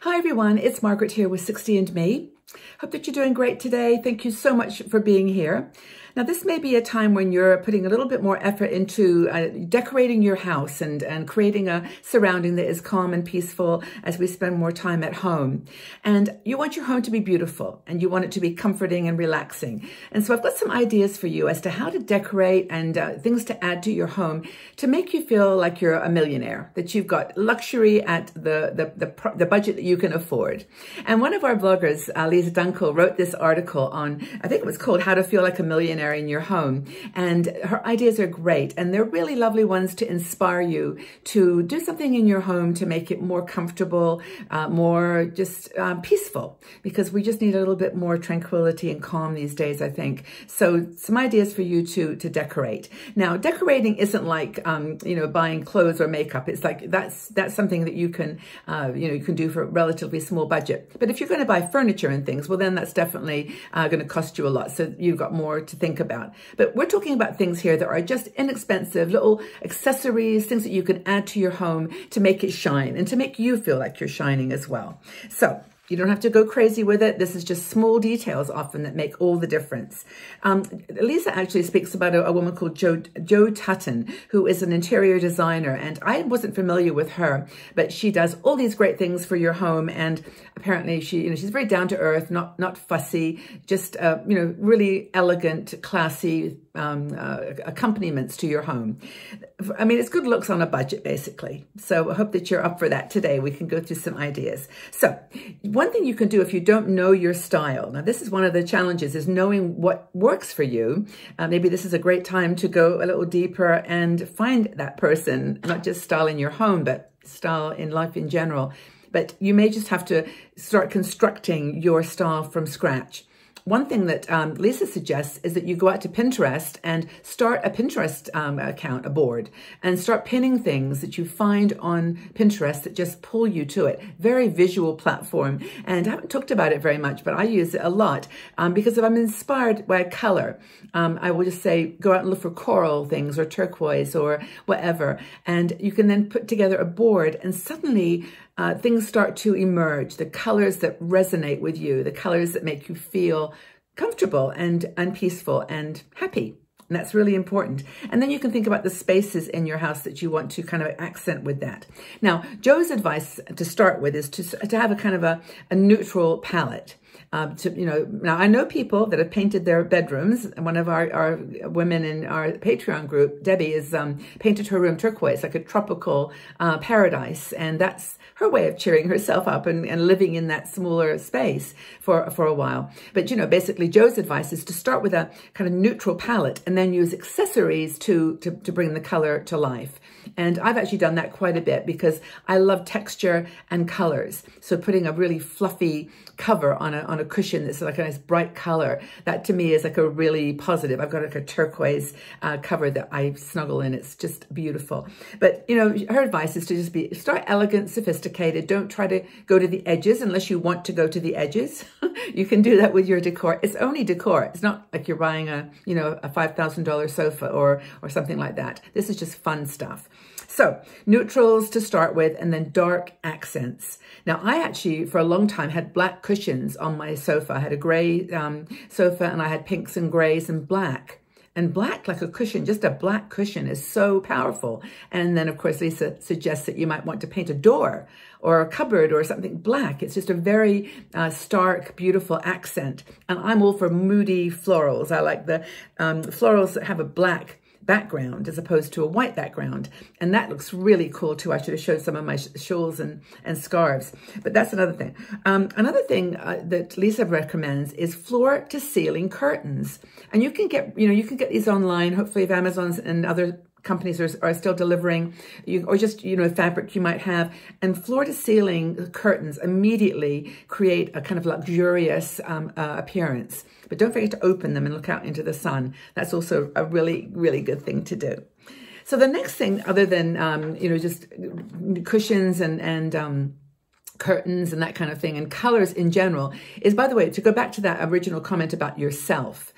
Hi everyone, it's Margaret here with 60 and Me. Hope that you're doing great today. Thank you so much for being here. Now, this may be a time when you're putting a little bit more effort into decorating your house and creating a surrounding that is calm and peaceful as we spend more time at home. And you want your home to be beautiful and you want it to be comforting and relaxing. And so I've got some ideas for you as to how to decorate and things to add to your home to make you feel like you're a millionaire, that you've got luxury at the budget that you can afford. And one of our bloggers, Lisa Dunkel, wrote this article on, I think it was called How to Feel Like a Millionaire in Your Home. And her ideas are great. And they're really lovely ones to inspire you to do something in your home to make it more comfortable, more just peaceful, because we just need a little bit more tranquility and calm these days, I think. So some ideas for you to decorate. Now, decorating isn't like, buying clothes or makeup. It's like, that's something that you can, you can do for a relatively small budget. But if you're going to buy furniture and things, well, then that's definitely going to cost you a lot. So you've got more to think about. But we're talking about things here that are just inexpensive, little accessories, things that you can add to your home to make it shine and to make you feel like you're shining as well. So you don't have to go crazy with it. This is just small details often that make all the difference. Lisa actually speaks about a woman called Jo Tutton, who is an interior designer. And I wasn't familiar with her, but she does all these great things for your home. And apparently she's very down to earth, not fussy, just, really elegant, classy accompaniments to your home. I mean, it's good looks on a budget, basically. So I hope that you're up for that today. We can go through some ideas. So one thing you can do if you don't know your style, now this is one of the challenges, is knowing what works for you. Maybe this is a great time to go a little deeper and find that person, not just style in your home, but style in life in general. But you may just have to start constructing your style from scratch. One thing that Lisa suggests is that you go out to Pinterest and start a Pinterest account, a board, and start pinning things that you find on Pinterest that just pull you to it. Very visual platform. And I haven't talked about it very much, but I use it a lot because if I'm inspired by a color, I will just say, go out and look for coral things or turquoise or whatever. And you can then put together a board and suddenly things start to emerge, the colors that resonate with you, the colors that make you feel comfortable and peaceful and happy. And that's really important. And then you can think about the spaces in your house that you want to kind of accent with that. Now, Jo's advice to start with is to have a kind of a neutral palette. Now I know people that have painted their bedrooms. One of our women in our Patreon group, Debbie, has painted her room turquoise, like a tropical paradise. And that's her way of cheering herself up and living in that smaller space for a while. But, basically Jo's advice is to start with a kind of neutral palette and then use accessories to bring the color to life. And I've actually done that quite a bit because I love texture and colors. So putting a really fluffy cover on a cushion that's like a nice bright color, that to me is like a really positive. I've got like a turquoise cover that I snuggle in. It's just beautiful. But, her advice is to just start elegant, sophisticated. Don't try to go to the edges unless you want to go to the edges. You can do that with your decor. It's only decor. It's not like you're buying a $5,000 sofa or something like that. This is just fun stuff. So neutrals to start with, and then dark accents. Now, I actually, for a long time, had black cushions on my sofa. I had a gray sofa, and I had pinks and grays and black. And black, like a cushion, just a black cushion is so powerful. And then, of course, Lisa suggests that you might want to paint a door or a cupboard or something black. It's just a very stark, beautiful accent. And I'm all for moody florals. I like the florals that have a black background as opposed to a white background. And that looks really cool too. I should have showed some of my shawls and scarves, but that's another thing. Another thing that Lisa recommends is floor to ceiling curtains. And you can get, you can get these online, hopefully if Amazon's and other companies are still delivering, or just, fabric you might have. And floor to ceiling curtains immediately create a kind of luxurious appearance. But don't forget to open them and look out into the sun. That's also a really, really good thing to do. So the next thing, other than, just cushions and curtains and that kind of thing, and colors in general, is, by the way, to go back to that original comment about yourself,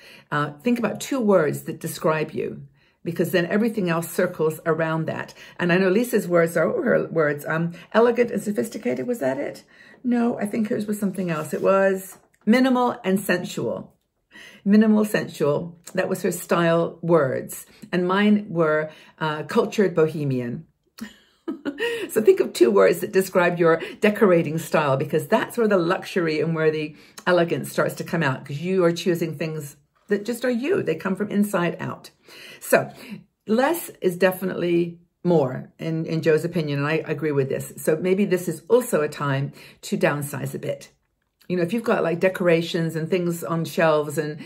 think about two words that describe you. because then everything else circles around that. And I know Lisa's words are her words. Elegant and sophisticated, was that it? No, I think hers was something else. It was minimal and sensual. Minimal, sensual. That was her style words. And mine were cultured bohemian. So think of 2 words that describe your decorating style, because that's where the luxury and where the elegance starts to come out, because you are choosing things that just are you. They come from inside out. So less is definitely more in Joe's opinion, and I agree with this. So maybe this is also a time to downsize a bit. You know, if you've got like decorations and things on shelves and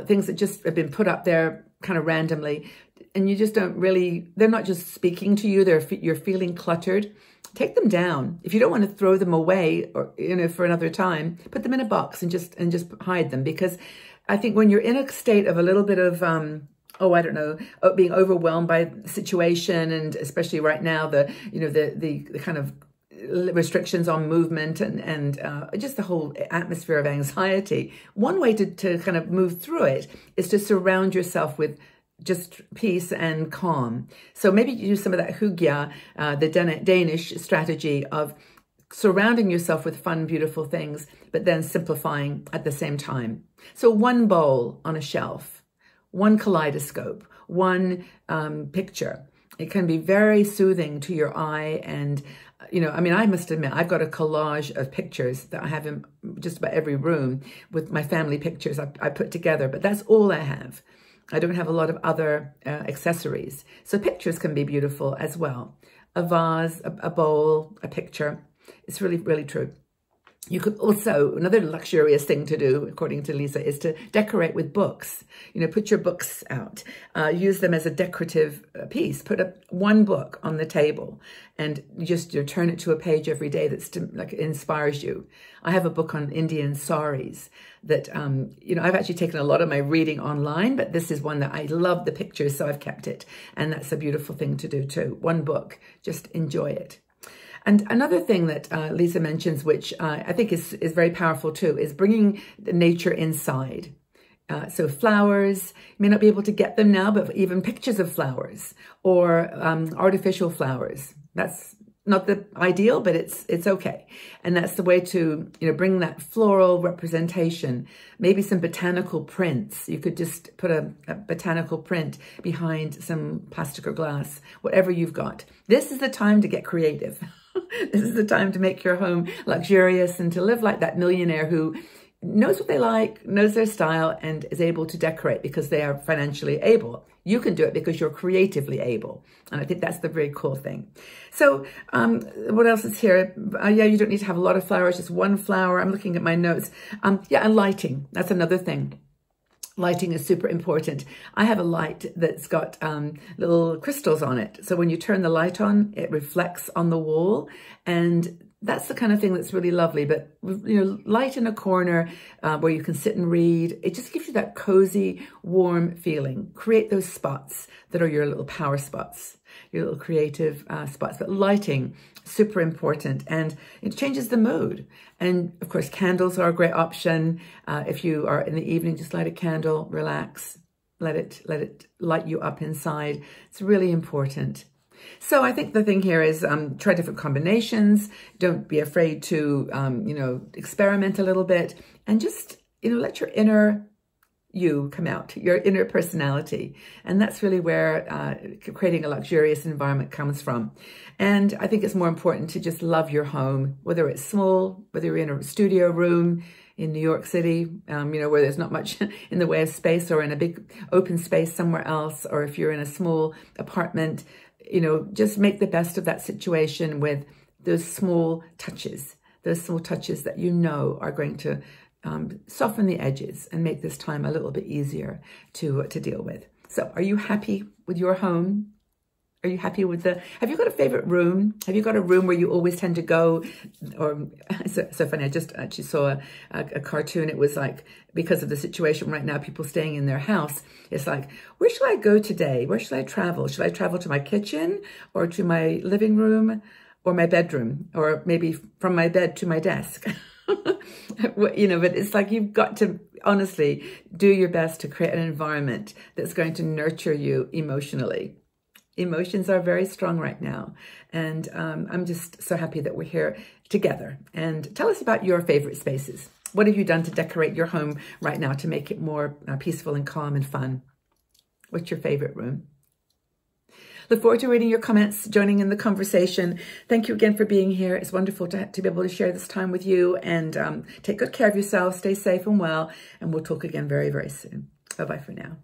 things that just have been put up there kind of randomly, and you just don't really, they're not just speaking to you, you're feeling cluttered, take them down. If you don't want to throw them away, or, you know, for another time, put them in a box and just hide them. Because I think when you're in a state of a little bit of, I don't know, being overwhelmed by the situation, and especially right now, the kind of restrictions on movement and just the whole atmosphere of anxiety. One way to kind of move through it is to surround yourself with just peace and calm. So maybe you use some of that hygge, the Danish strategy of surrounding yourself with fun, beautiful things, but then simplifying at the same time. So one bowl on a shelf, one kaleidoscope, one picture. It can be very soothing to your eye. And, you know, I mean, I must admit, I've got a collage of pictures that I have in just about every room with my family pictures I put together, but that's all I have. I don't have a lot of other accessories. So pictures can be beautiful as well. A vase, a bowl, a picture. It's really, really true. You could also, another luxurious thing to do, according to Lisa, is to decorate with books. You know, put your books out. Use them as a decorative piece. Put one book on the table and just turn it to a page every day that's like inspires you. I have a book on Indian saris that, you know, I've actually taken a lot of my reading online, but this is one that I love the pictures, so I've kept it. And that's a beautiful thing to do too. One book, just enjoy it. And another thing that Lisa mentions, which I think is very powerful too, is bringing the nature inside. So flowers, you may not be able to get them now, but even pictures of flowers or artificial flowers. That's not the ideal, but it's okay. And that's the way to, you know, bring that floral representation. Maybe some botanical prints. You could just put a botanical print behind some plastic or glass, whatever you've got. This is the time to get creative. This is the time to make your home luxurious and to live like that millionaire who knows what they like, knows their style, and is able to decorate because they are financially able. You can do it because you're creatively able. And I think that's the very cool thing. So what else is here? Yeah, you don't need to have a lot of flowers, just one flower. I'm looking at my notes. Yeah, and lighting. That's another thing. Lighting is super important. I have a light that's got little crystals on it. So when you turn the light on, it reflects on the wall. And that's the kind of thing that's really lovely. But, you know, light in a corner where you can sit and read, it just gives you that cozy, warm feeling. Create those spots that are your little power spots, your little creative spots. But lighting, super important, and it changes the mood. And of course, candles are a great option. If you are in the evening, just light a candle, relax, let it light you up inside. It's really important. So I think the thing here is try different combinations. Don't be afraid to, you know, experiment a little bit, and just, you know, let your inner you come out, your inner personality. And that's really where creating a luxurious environment comes from. And I think it's more important to just love your home, whether it's small, whether you're in a studio room in New York City, you know, where there's not much in the way of space, or in a big open space somewhere else, or if you're in a small apartment, you know, just make the best of that situation with those small touches that you know are going to soften the edges and make this time a little bit easier to deal with. So are you happy with your home? Are you happy with have you got a favorite room? Have you got a room where you always tend to go? Or so funny, I just actually saw a cartoon. It was like, because of the situation right now, people staying in their house, it's like, where should I go today? Where should I travel? Should I travel to my kitchen or to my living room or my bedroom, or maybe from my bed to my desk? You know, but it's like you've got to honestly do your best to create an environment that's going to nurture you emotionally. Emotions are very strong right now. And I'm just so happy that we're here together. And tell us about your favorite spaces. What have you done to decorate your home right now to make it more peaceful and calm and fun? What's your favorite room? Look forward to reading your comments, joining in the conversation. Thank you again for being here. It's wonderful to be able to share this time with you, and take good care of yourself. Stay safe and well, and we'll talk again very, very soon. Bye-bye for now.